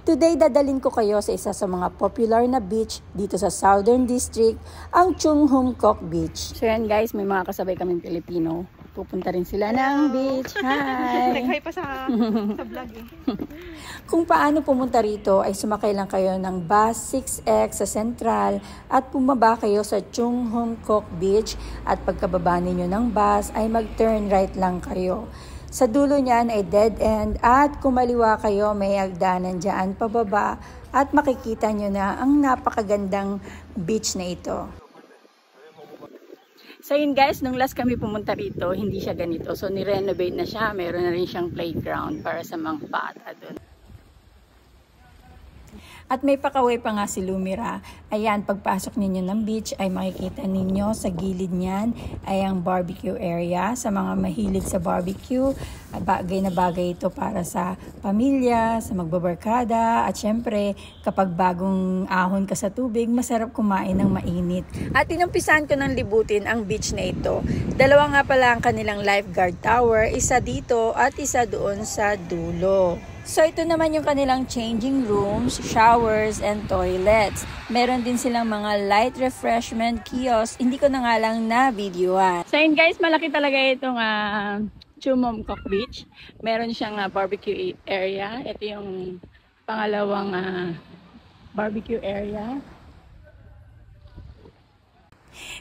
Today, dadalhin ko kayo sa isa sa mga popular na beach dito sa Southern District, ang Chung Hom Kok Beach. So yan guys, may mga kasabay kaming Pilipino. Pupunta rin sila ng beach. Hi! Nag-hi pa sa vlog eh. Kung paano pumunta rito ay sumakay lang kayo ng bus 6X sa Central at bumaba kayo sa Chung Hom Kok Beach at pagkababa ninyo ng bus ay mag-turn right lang kayo. Sa dulo niyan ay dead end at kumaliwa kayo may hagdanan dyan pababa at makikita nyo na ang napakagandang beach na ito. So yun guys, nung last kami pumunta rito, hindi siya ganito. So ni-renovate na siya, mayroon na rin siyang playground para sa mga bata doon. At may pakaway pa nga si Lumira. Ayan, pagpasok ninyo ng beach ay makikita ninyo sa gilid niyan ay ang barbecue area. Sa mga mahilig sa barbecue, bagay na bagay ito para sa pamilya, sa magbabarkada. At syempre, kapag bagong ahon ka sa tubig, masarap kumain ng mainit. At inumpisan ko ng libutin ang beach na ito. Dalawa nga pala ang kanilang lifeguard tower, isa dito at isa doon sa dulo. So ito naman yung kanilang changing rooms, showers, and toilets. Meron din silang mga light refreshment kiosk. Hindi ko na nga lang na-videoan. So yun guys, malaki talaga itong Chung Hom Kok Beach. Meron siyang barbecue area. Ito yung pangalawang barbecue area.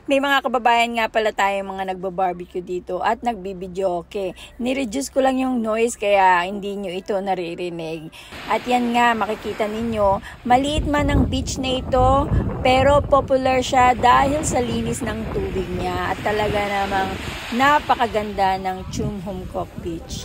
May mga kababayan nga pala tayo mga nagba-barbecue dito at nagbibidyoke. Ni-reduce ko lang yung noise kaya hindi nyo ito naririnig. At yan nga, makikita ninyo, maliit man ang beach na ito, pero popular siya dahil sa linis ng tubig niya. At talaga namang napakaganda ng Chung Hom Kok Beach.